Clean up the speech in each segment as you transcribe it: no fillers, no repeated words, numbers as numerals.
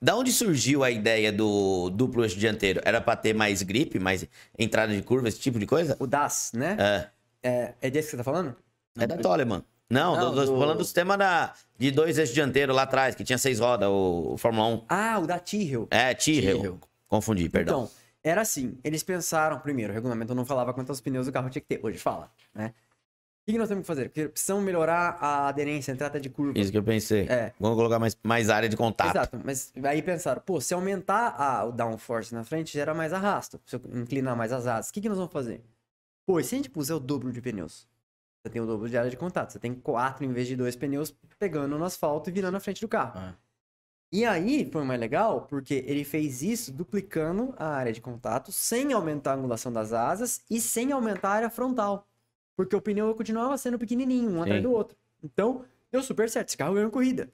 Da onde surgiu a ideia do duplo eixo dianteiro? Era pra ter mais grip, mais entrada de curva, esse tipo de coisa? O DAS, né? É desse que você tá falando? É da Toleman. Não, Não, tô falando do sistema de dois eixos dianteiros lá atrás, que tinha 6 rodas, o Fórmula 1. Ah, o da Tyrrell. Tyrrell. Confundi, perdão. Então, era assim, eles pensaram, primeiro, o regulamento não falava quantos pneus o carro tinha que ter, hoje fala, né? O que nós temos que fazer? Porque precisamos melhorar a aderência, a entrada de curva. Isso que eu pensei. Vamos colocar mais área de contato. Exato, mas aí pensaram, pô, se aumentar o downforce na frente, gera mais arrasto. Se eu inclinar mais as asas, o que nós vamos fazer? Pô, e se a gente puser o dobro de pneus? Você tem o dobro de área de contato. Você tem 4 em vez de 2 pneus pegando no asfalto e virando a frente do carro. E aí foi mais legal, porque ele fez isso duplicando a área de contato, sem aumentar a angulação das asas e sem aumentar a área frontal. Porque o pneu continuava sendo pequenininho, um atrás do outro. Então, deu super certo. Esse carro ganhou corrida.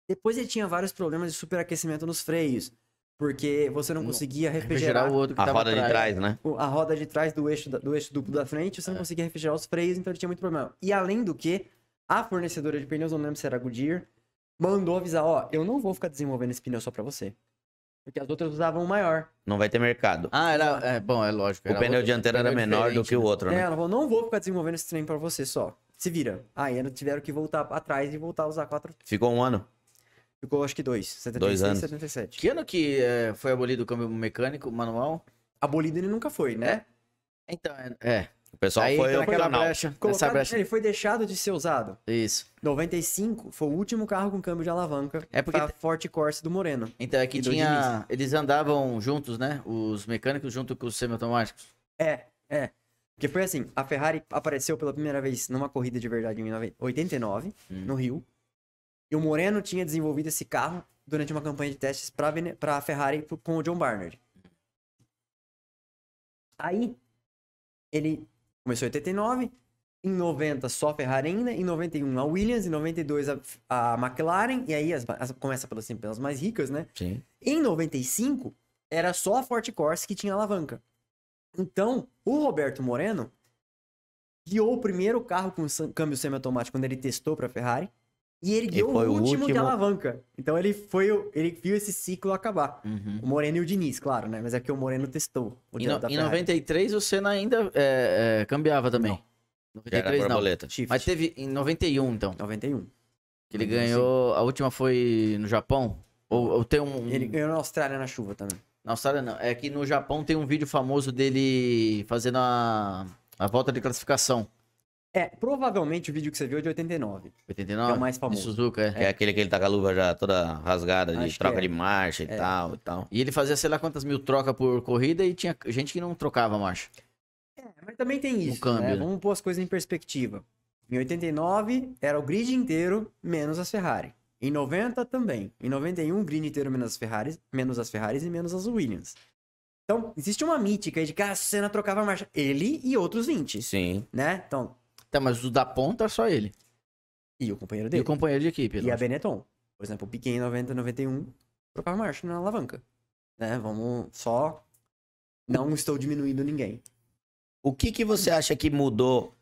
Depois ele tinha vários problemas de superaquecimento nos freios. Porque você não conseguia refrigerar o outro que a tava roda de trás, né? a roda de trás do eixo duplo da frente, você não conseguia refrigerar os freios, então ele tinha muito problema. E além do que, a fornecedora de pneus, não lembro se era a Goodyear, mandou avisar, ó, eu não vou ficar desenvolvendo esse pneu só pra você. Porque as outras usavam o maior. Não vai ter mercado. Bom, é lógico. O pneu dianteiro era menor do que o outro, né? Ela falou, não vou ficar desenvolvendo esse trem pra você só. Se vira. Aí eles tiveram que voltar atrás e voltar a usar 4. Ficou um ano? Ficou acho que 2. 76 2 anos. e 77. Que ano que foi abolido o câmbio mecânico, manual? Abolido ele nunca foi, né? Então, O pessoal Aí foi naquela opcional. brecha, nessa Colocado, brecha. ele foi deixado de ser usado. Isso. 95 foi o último carro com câmbio de alavanca. É porque- da Forte Corsa do Moreno. Então é que E do tinha. Eles andavam juntos, né? Os mecânicos junto com os semiautomáticos. Porque foi assim, a Ferrari apareceu pela primeira vez numa corrida de verdade em 89, no Rio. E o Moreno tinha desenvolvido esse carro durante uma campanha de testes para a Ferrari com o John Barnard. Aí, ele começou em 89, em 90 só a Ferrari ainda, em 91 a Williams, em 92 a McLaren, e aí começa pelas mais ricas, né? Sim. Em 95, era só a Forte Corsa que tinha alavanca. Então, o Roberto Moreno guiou o primeiro carro com câmbio semiautomático quando ele testou para a Ferrari. E ele guiou foi o o último de último. alavanca. Então ele viu esse ciclo acabar. O Moreno e o Diniz, claro, né? Mas é que o Moreno testou o Em, da em Ferrari. 93 o Senna ainda cambiava também. Já era 93 não. borboleta. Shift. Mas teve em 91, então. 91. Que ele ganhou. A última foi no Japão? Ou tem um. Ele ganhou na Austrália na chuva também. Na Austrália não. É que no Japão tem um vídeo famoso dele fazendo a volta de classificação. Provavelmente o vídeo que você viu é de 89. 89? É o mais De famoso. Suzuka, É aquele que ele tá com a luva já toda rasgada, de Acho que troca é. de marcha e tal e tal. E ele fazia sei lá quantas mil trocas por corrida e tinha gente que não trocava a marcha. Mas também tem isso, câmbio, né? né? Vamos pôr as coisas em perspectiva. Em 89, era o grid inteiro, menos as Ferrari. Em 90 também. Em 91, o grid inteiro menos as Ferraris e menos as Williams. Então, existe uma mítica aí de que a Senna trocava a marcha. Ele e outros 20, Sim. né? Então, Tá, mas o da ponta é só ele. e o companheiro E dele. o companheiro de equipe. E a lógico. Benetton. Por exemplo, o Piquet em 90 e 91 trocava marcha na alavanca. Né? Vamos só... Não estou diminuindo ninguém. O que você acha que mudou?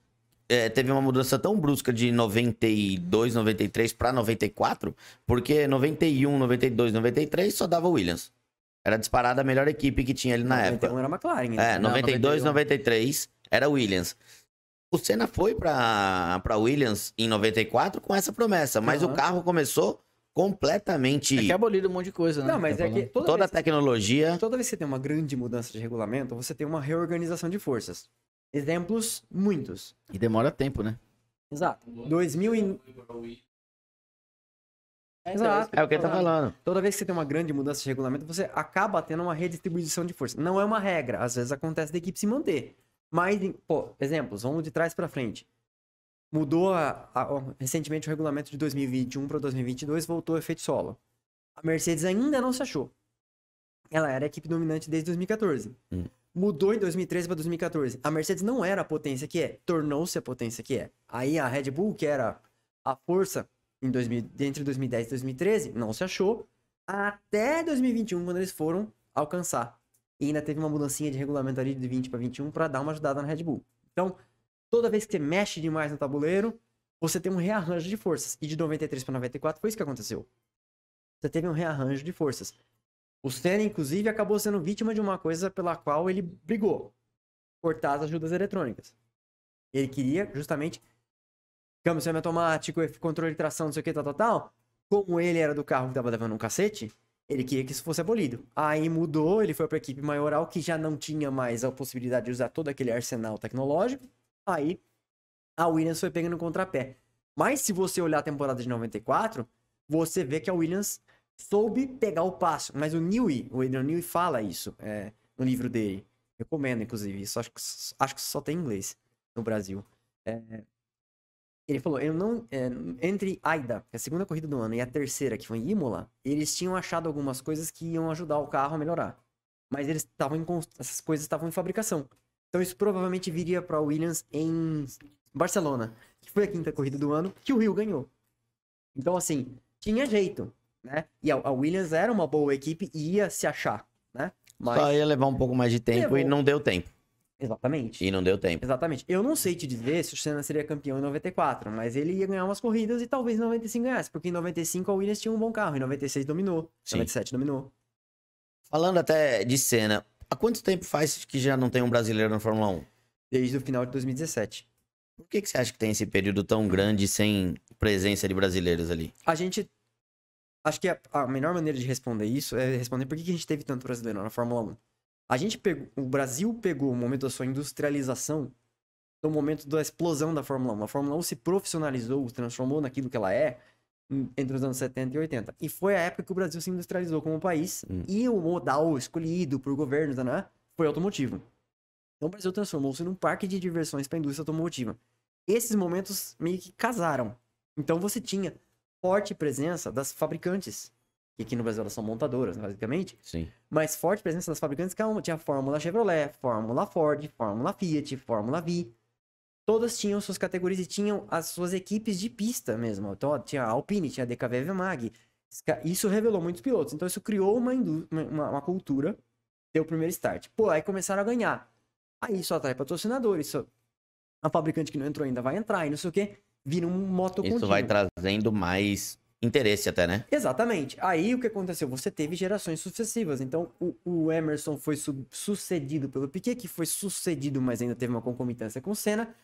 Teve uma mudança tão brusca de 92, 93 para 94? Porque 91, 92, 93 só dava Williams. Era disparada a melhor equipe que tinha ali na 91 época. era McLaren. Né? 92, 91. 93 era Williams. O Senna foi pra Williams em 94 com essa promessa, mas o carro começou completamente... É que aboliram um monte de coisa, né? Não, mas Tá é que falando. Toda a tecnologia... toda vez que você tem uma grande mudança de regulamento, você tem uma reorganização de forças. Exemplos, muitos. E demora tempo, né? Exato. 2000 e... Exato. É o que ele tá falando. Toda vez que você tem uma grande mudança de regulamento, você acaba tendo uma redistribuição de força. Não é uma regra. Às vezes acontece da equipe se manter. Mas, exemplos, vamos de trás pra frente. Mudou recentemente o regulamento de 2021 para 2022, voltou ao efeito solo. A Mercedes ainda não se achou. Ela era a equipe dominante desde 2014. Mudou em 2013 para 2014. A Mercedes não era a potência que é, tornou-se a potência que é. Aí a Red Bull, que era a força entre 2010 e 2013, não se achou. Até 2021, quando eles foram alcançar. E ainda teve uma mudancinha de regulamento ali de 20 para 21 para dar uma ajudada na Red Bull. Então, toda vez que você mexe demais no tabuleiro, você tem um rearranjo de forças. E de 93 para 94 foi isso que aconteceu. você teve um rearranjo de forças. O Senna, inclusive, acabou sendo vítima de uma coisa pela qual ele brigou. Cortar as ajudas eletrônicas. Ele queria, justamente, câmbio semiautomático, controle de tração, não sei o que, tal. Como ele era do carro que tava levando um cacete, ele queria que isso fosse abolido. Aí mudou, ele foi pra equipe maioral, que já não tinha mais a possibilidade de usar todo aquele arsenal tecnológico. Aí a Williams foi pegando contrapé. Mas se você olhar a temporada de 94, você vê que a Williams soube pegar o passo. Mas o Adrian Newey fala isso no livro dele. Recomendo, inclusive. Isso acho que só tem em inglês no Brasil. Ele falou, entre Aida, que é a segunda corrida do ano, e a terceira, que foi em Imola, eles tinham achado algumas coisas que iam ajudar o carro a melhorar. Mas essas coisas estavam em fabricação. Então isso provavelmente viria para Williams em Barcelona, que foi a quinta corrida do ano, que o Rio ganhou. Então, assim, tinha jeito, né? E a Williams era uma boa equipe e ia se achar, né? Mas... Só ia levar um pouco mais de tempo e não deu tempo. Exatamente. E não deu tempo. Exatamente. Eu não sei te dizer se o Senna seria campeão em 94, mas ele ia ganhar umas corridas e talvez em 95 ganhasse, porque em 95 a Williams tinha um bom carro, em 96 dominou, Sim. 97 dominou. Falando até de Senna, há quanto tempo faz que já não tem um brasileiro na Fórmula 1? Desde o final de 2017. Por que você acha que tem esse período tão grande sem presença de brasileiros ali? Acho que a melhor maneira de responder isso é responder por que a gente teve tanto brasileiro na Fórmula 1. O Brasil pegou o momento da sua industrialização no momento da explosão da Fórmula 1. A Fórmula 1 se profissionalizou, transformou naquilo que ela é entre os anos 70 e 80. E foi a época que o Brasil se industrializou como país e o modal escolhido por governos, né, foi automotivo. Então o Brasil transformou-se num parque de diversões para a indústria automotiva. Esses momentos meio que casaram. Então você tinha forte presença das fabricantes. Que aqui no Brasil elas são montadoras, basicamente. Sim. Mas forte presença das fabricantes, que tinha Fórmula Chevrolet, Fórmula Ford, Fórmula Fiat, Fórmula V. Todas tinham suas categorias e tinham as suas equipes de pista mesmo. Então tinha a Alpine, tinha a DKV Mag. Isso revelou muitos pilotos. Então isso criou uma cultura, deu o primeiro start. Pô, aí começaram a ganhar. Aí só atrai patrocinadores. A fabricante que não entrou ainda vai entrar e não sei o quê. Vira um moto contínuo. Isso vai trazendo mais interesse até, né? Exatamente. Aí o que aconteceu? Você teve gerações sucessivas. Então, o Emerson foi sucedido pelo Piquet, que foi sucedido, mas ainda teve uma concomitância com o Senna.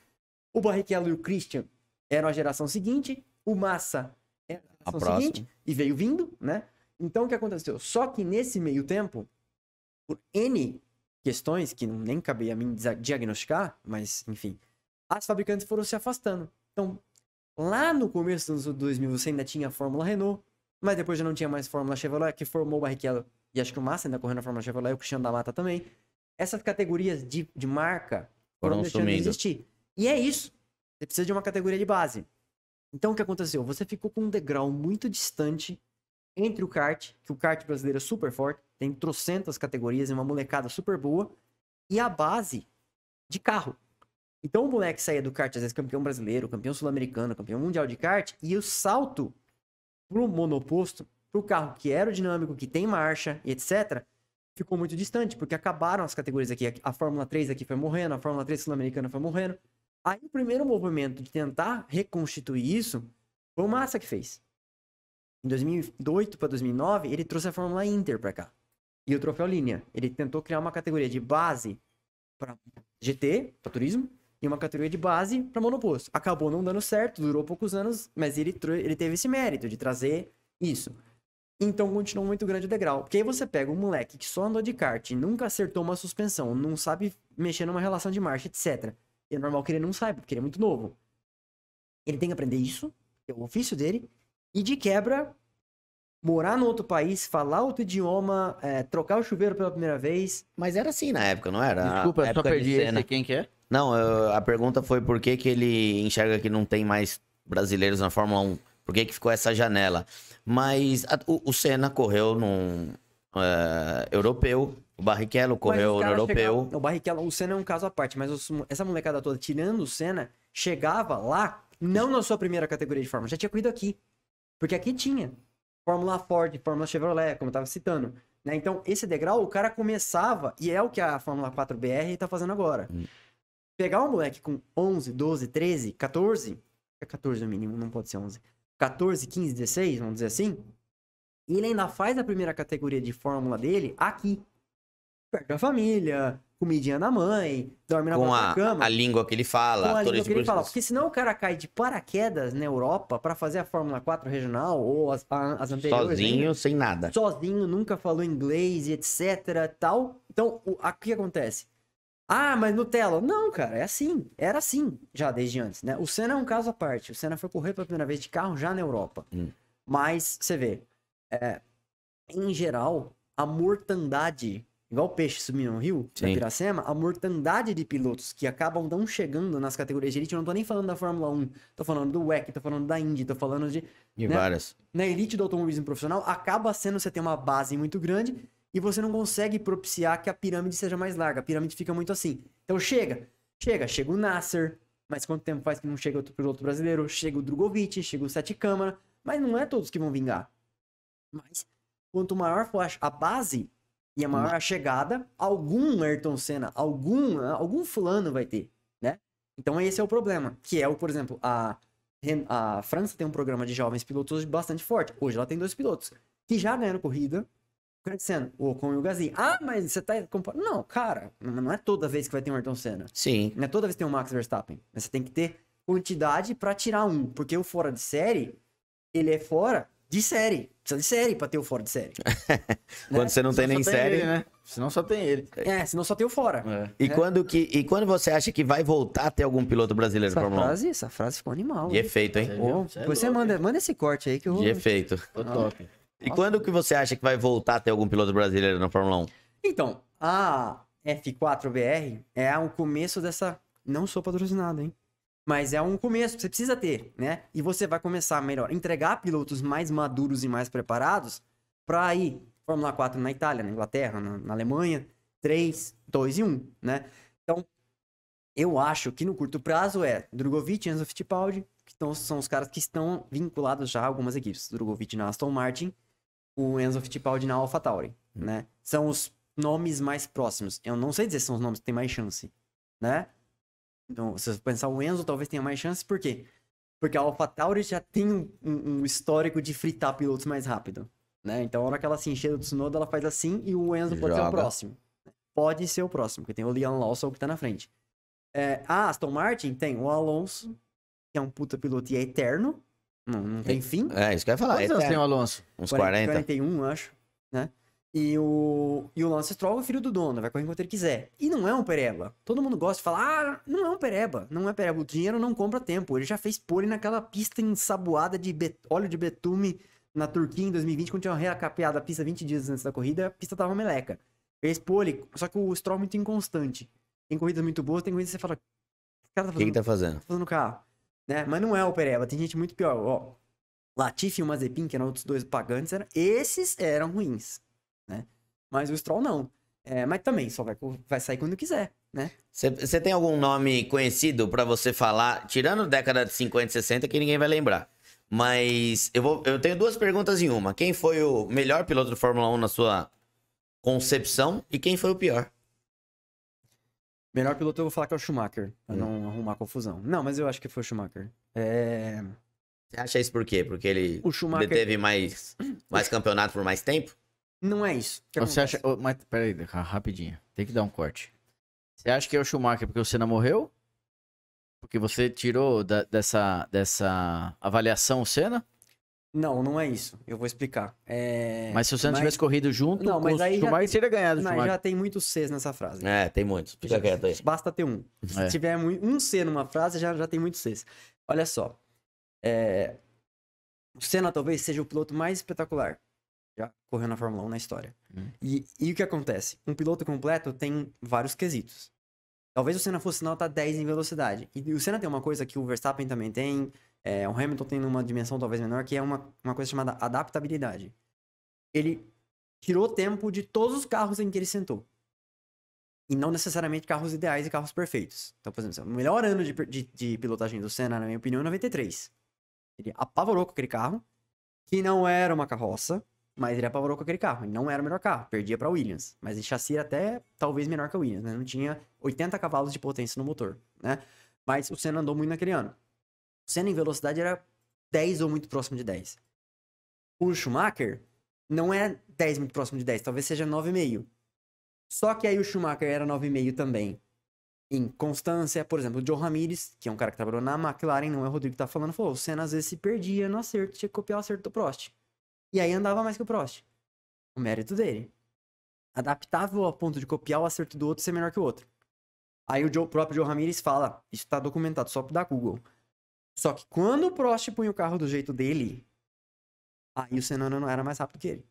O Barrichello e o Christian eram a geração seguinte. O Massa era a geração seguinte. E veio vindo, né? Então, o que aconteceu? Só que nesse meio tempo, por N questões, que nem cabia a mim diagnosticar, mas, enfim, as fabricantes foram se afastando. Então, lá no começo dos anos 2000, você ainda tinha a Fórmula Renault, mas depois já não tinha mais Fórmula Chevrolet, que formou o Barrichello, e acho que o Massa ainda correu na Fórmula Chevrolet, o Cristiano da Mata também. Essas categorias de marca foram deixando de existir. E é isso. Você precisa de uma categoria de base. Então, o que aconteceu? Você ficou com um degrau muito distante entre o kart, que o kart brasileiro é super forte, tem trocentas categorias e uma molecada super boa, e a base de carro. Então o moleque saía do kart, às vezes campeão brasileiro, campeão sul-americano, campeão mundial de kart, e o salto pro monoposto, pro carro que é aerodinâmico, que tem marcha, etc., ficou muito distante, porque acabaram as categorias aqui. A Fórmula 3 aqui foi morrendo, a Fórmula 3 sul-americana foi morrendo. Aí o primeiro movimento de tentar reconstituir isso foi o Massa que fez. Em 2008 para 2009, ele trouxe a Fórmula Inter para cá. E o Troféu Linha. Ele tentou criar uma categoria de base para GT, para turismo, e uma categoria de base para monoposto. Acabou não dando certo, durou poucos anos, mas ele teve esse mérito de trazer isso. Então continuou muito grande o degrau. Porque aí você pega um moleque que só andou de kart, nunca acertou uma suspensão, não sabe mexer numa relação de marcha, etc. E é normal que ele não saiba, porque ele é muito novo. Ele tem que aprender isso, que é o ofício dele, e de quebra, morar no outro país, falar outro idioma, trocar o chuveiro pela primeira vez. Mas era assim na época, não era? Desculpa, eu só perdi esse. Quem que é? Não, a pergunta foi por que ele enxerga que não tem mais brasileiros na Fórmula 1. Por que ficou essa janela? Mas o Senna correu num europeu, o Barrichello correu no europeu. O Barrichello, o Senna é um caso à parte, mas essa molecada toda, tirando o Senna, chegava lá, não na sua primeira categoria de Fórmula, já tinha corrido aqui. Porque aqui tinha Fórmula Ford, Fórmula Chevrolet, como eu tava citando. Né? Então, esse degrau, o cara começava, e é o que a Fórmula 4BR tá fazendo agora. Pegar um moleque com 11, 12, 13, 14, é 14 no mínimo, não pode ser 11. 14, 15, 16, vamos dizer assim. E ele ainda faz a primeira categoria de Fórmula dele aqui. Perto da família, comidinha da mãe, dorme na Com própria cama. a língua que ele fala. Com a todo língua esse que ele fala. processo. Porque senão o cara cai de paraquedas na Europa pra fazer a Fórmula 4 regional ou as anteriores. Sozinho, sem nada. Sozinho, nunca falou inglês e etc, tal. Então, o que acontece? Ah, mas Nutella. Não, cara, é assim. Era assim, já desde antes, né? O Senna é um caso à parte. O Senna foi correr pela primeira vez de carro já na Europa. Mas, você vê, em geral, a mortandade, igual o peixe subindo no rio, da Sim. Piracema, a mortandade de pilotos que acabam não chegando nas categorias de elite, eu não tô nem falando da Fórmula 1, tô falando do WEC, tô falando da Indy, tô falando de... E né? várias. Na elite do automobilismo profissional, acaba sendo você ter uma base muito grande e você não consegue propiciar que a pirâmide seja mais larga. A pirâmide fica muito assim. Então chega o Nasser, mas quanto tempo faz que não chega outro piloto brasileiro? Chega o Drogovic, chega o Sete Câmara, mas não é todos que vão vingar. Mas quanto maior for a base e a maior a chegada, algum Ayrton Senna, algum fulano vai ter, né? Então esse é o problema, que é, por exemplo, a França tem um programa de jovens pilotos bastante forte. Hoje ela tem 2 pilotos que já ganharam corrida, crescendo, o Ocon e o Gasly. Ah, mas você tá comparando... Não, cara, não é toda vez que vai ter um Ayrton Senna. Sim. Não é toda vez que tem um Max Verstappen. Você tem que ter quantidade pra tirar um, porque o fora de série, ele é fora de série. Precisa de série pra ter o fora de série. Quando você não tem nem Só tem série. ele, né? Senão só tem ele. Senão só tem o fora. É. E quando você acha que vai voltar a ter algum piloto brasileiro na Fórmula 1? Essa frase ficou animal. De efeito, hein? Ô, Você é depois você louco, manda esse corte aí que eu vou... De efeito. Tô top. E quando que você acha que vai voltar a ter algum piloto brasileiro na Fórmula 1? Então, a F4BR é o começo dessa... Não sou patrocinado, hein? Mas é um começo que você precisa ter, né? E você vai começar melhor, entregar pilotos mais maduros e mais preparados pra ir Fórmula 4 na Itália, na Inglaterra, na Alemanha, 3, 2 e 1, né? Então, eu acho que no curto prazo é Drogovic e Enzo Fittipaldi, que são os caras que estão vinculados já a algumas equipes. Drogovic na Aston Martin, o Enzo Fittipaldi na AlphaTauri, né? São os nomes mais próximos. Eu não sei dizer se são os nomes que têm mais chance, né? Então, se você pensar, o Enzo talvez tenha mais chance, por quê? Porque a AlphaTauri já tem um histórico de fritar pilotos mais rápido, né? Então, a hora que ela se encher do Tsunoda, ela faz assim e o Enzo pode ser o Joga. próximo. Pode ser o próximo, porque tem o Liam Lawson que tá na frente. A Aston Martin tem o Alonso, que é um puta piloto e é eterno, não tem fim. É, isso que eu ia falar. Quantos anos tem o Alonso? Uns 40. 41, acho, né? E o Lance Stroll é o filho do dono, vai correr enquanto ele quiser. E não é um pereba. Todo mundo gosta de falar, não é um pereba. Não é pereba. O dinheiro não compra tempo. Ele já fez pole naquela pista ensaboada de óleo de betume na Turquia em 2020, quando tinha recapeado a pista 20 dias antes da corrida, a pista tava meleca. Fez pole, só que o Stroll é muito inconstante. Tem corridas muito boas, tem corridas que você fala, o cara O que tá fazendo? tá fazendo carro, né? Mas não é o pereba, tem gente muito pior. Ó, Latifi e o Mazepin, que eram outros 2 pagantes, esses eram ruins, né? Mas o Stroll não. Mas também só vai sair quando quiser, né? Você tem algum nome conhecido pra você falar, tirando década de 50 e 60, que ninguém vai lembrar. Mas eu tenho 2 perguntas em uma. Quem foi o melhor piloto de Fórmula 1 na sua concepção e quem foi o pior? Melhor piloto eu vou falar que é o Schumacher, pra não arrumar confusão. Não, mas eu acho que foi o Schumacher. Você acha isso por quê? Porque ele O Schumacher... deteve mais campeonato por mais tempo? Não é isso. que Você acontece. acha... Mas, peraí, rapidinho. Tem que dar um corte. Você acha que é o Schumacher porque o Senna morreu? Porque você tirou dessa avaliação o Senna? Não é isso. Eu vou explicar. Mas se o Senna tivesse corrido junto Não, com mas o aí já Schumacher, tem- teria ganhado o Mas Schumacher. já tem muitos Cs nessa frase. É, tem muitos. Fica quieto aí. Basta ter um. Se É. tiver um C numa frase, já tem muitos Cs. Olha só. O Senna talvez seja o piloto mais espetacular já correu na Fórmula 1 na história. E o que acontece? Um piloto completo tem vários quesitos. Talvez o Senna fosse nota 10 em velocidade. E o Senna tem uma coisa que o Verstappen também tem, o Hamilton tem numa dimensão talvez menor, que é uma coisa chamada adaptabilidade. Ele tirou tempo de todos os carros em que ele sentou. E não necessariamente carros ideais e carros perfeitos. Então, por exemplo, o melhor ano de pilotagem do Senna, na minha opinião, é 93. Ele apavorou com aquele carro, que não era uma carroça, mas ele apavorou com aquele carro. Ele não era o melhor carro, perdia para Williams. Mas em chassi era até talvez menor que a Williams, né? Não tinha 80 cavalos de potência no motor, né? Mas o Senna andou muito naquele ano. O Senna em velocidade era 10 ou muito próximo de 10. O Schumacher não é 10 muito próximo de 10, talvez seja 9,5. Só que aí o Schumacher era 9,5 também. Em constância, por exemplo, o Joe Ramírez, que é um cara que trabalhou na McLaren, não é o Rodrigo que tá falando, falou, o Senna às vezes se perdia no acerto, tinha que copiar o acerto do Prost. E aí andava mais que o Prost. O mérito dele. Adaptável ao ponto de copiar o acerto do outro e ser melhor que o outro. Aí o próprio Joe Ramírez fala, isso tá documentado só da Google. Só que quando o Prost punha o carro do jeito dele, aí o Senna não era mais rápido que ele.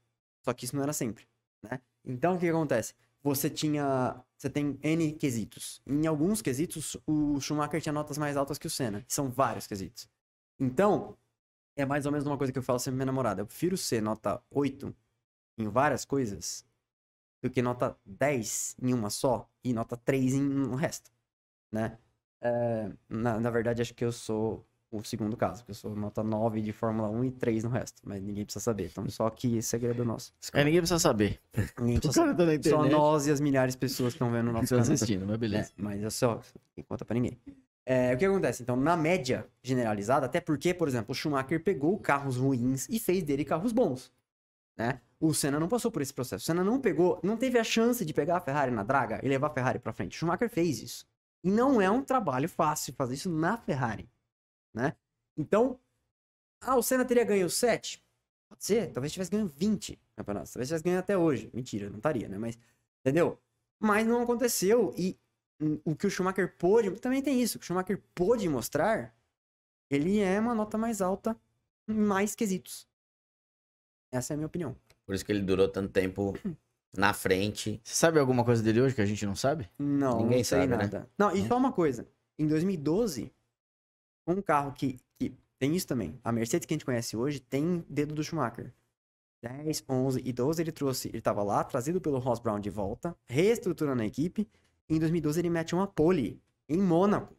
Só que isso não era sempre, né? Então o que acontece? Você tem N quesitos. Em alguns quesitos, o Schumacher tinha notas mais altas que o Senna. São vários quesitos. Então, é mais ou menos uma coisa que eu falo sempre pra minha namorada. Eu prefiro ser nota 8 em várias coisas do que nota 10 em uma só e nota 3 em um resto, né? Na verdade, acho que eu sou o segundo caso, que eu sou nota 9 de Fórmula 1 e 3 no resto, mas ninguém precisa saber. Então, só que é segredo nosso. Ninguém precisa saber. Ninguém O precisa cara saber. tá na Só internet. nós e as milhares de pessoas que estão vendo o nosso Estão canal. assistindo, mas beleza. Mas é só, não conta pra ninguém. O que acontece? Então, na média generalizada, até porque, por exemplo, o Schumacher pegou carros ruins e fez dele carros bons, né? O Senna não passou por esse processo. O Senna não teve a chance de pegar a Ferrari na draga e levar a Ferrari pra frente. O Schumacher fez isso. E não é um trabalho fácil fazer isso na Ferrari, né? Então, o Senna teria ganho 7? Pode ser, talvez tivesse ganho 20 campeonatos. Talvez tivesse ganho até hoje. Mentira, não estaria, né? Mas, entendeu? Mas não aconteceu. E o que o Schumacher pôde, também tem isso. O que o Schumacher pôde mostrar, ele é uma nota mais alta em mais quesitos. Essa é a minha opinião. Por isso que ele durou tanto tempo na frente. Você sabe alguma coisa dele hoje que a gente não sabe? Não, Ninguém não sei sabe, né? nada. Não, e só uma coisa. Em 2012, um carro que tem isso também. A Mercedes que a gente conhece hoje tem dedo do Schumacher. 10, 11 e 12 ele tava lá, trazido pelo Ross Brown de volta, reestruturando a equipe. E em 2012 ele mete uma pole em Mônaco.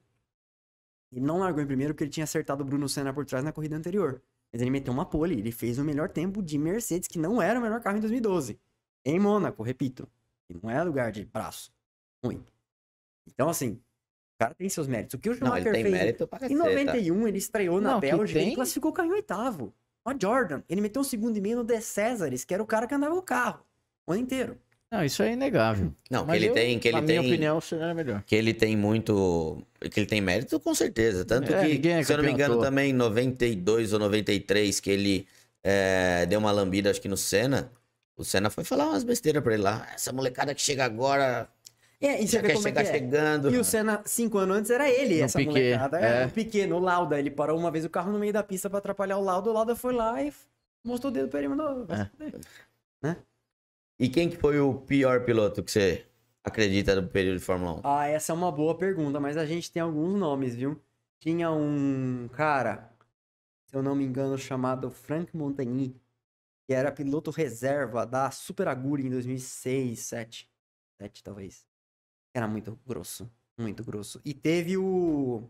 Ele não largou em primeiro porque ele tinha acertado o Bruno Senna por trás na corrida anterior. Mas ele meteu uma pole, ele fez o melhor tempo de Mercedes, que não era o melhor carro em 2012. Em Mônaco, repito. E não é lugar de braço ruim. Então, assim, o cara tem seus méritos. O que o Não, ele Schumacher tem fez mérito pra em caceta. 91, ele estreou na Não, que Bélgica e tem. classificou o carro em oitavo. O Jordan, ele meteu um segundo e meio no De Cesares, que era o cara que andava o carro o ano inteiro. Não, isso é inegável. Não, Mas que na minha opinião, o Senna é melhor. Que ele tem muito. Que ele tem mérito, com certeza. Tanto que, ninguém é se eu não me campeão à engano, toa. também em 92 ou 93, que ele deu uma lambida, acho que no Senna. O Senna foi falar umas besteiras pra ele lá. Essa molecada que chega agora E você já vê quer como é que chegar é. chegando. E o Senna, 5 anos antes, era ele, No essa Piquet, molecada. é. O Piquet, no Lauda. Ele parou uma vez o carro no meio da pista pra atrapalhar o Lauda foi lá e mostrou o dedo pra ele e mandou. E quem que foi o pior piloto que você acredita do período de Fórmula 1? Essa é uma boa pergunta, mas a gente tem alguns nomes, viu? Tinha um cara, se eu não me engano, chamado Frank Montagny, que era piloto reserva da Super Aguri em 2006, 2007, talvez. Era muito grosso, muito grosso. E teve o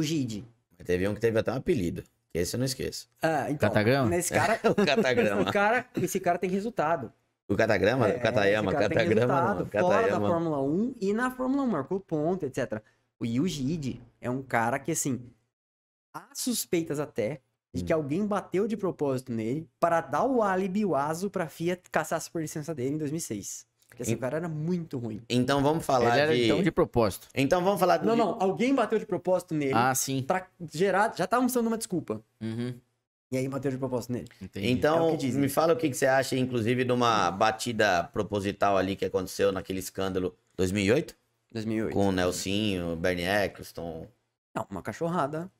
Gide. Teve um que teve até um apelido. Que esse eu não esqueço. Então, Catagrama? nesse cara, O Catagrama. esse cara tem resultado. O Catagrama? O Katayama. Esse cara tem Catagrama resultado não. fora da Katayama. Fórmula 1 e na Fórmula 1, marcou ponto, etc. O Yuji Ide é um cara que, assim, há suspeitas até de que alguém bateu de propósito nele para dar o álibi, o aso, pra Fiat caçar a superlicença dele em 2006. Porque, assim, o cara era muito ruim. Então vamos falar Ele era de... então de propósito. Então vamos falar do... Não, alguém bateu de propósito nele Ah, sim. pra gerar... Já estavam usando uma desculpa. Uhum. E aí bateu de propósito nele. Entendi. É Então, o que dizem. me fala o que você acha, inclusive, de uma batida proposital ali que aconteceu naquele escândalo 2008? 2008. Com o Nelsinho, Bernie Eccleston. Não, uma cachorrada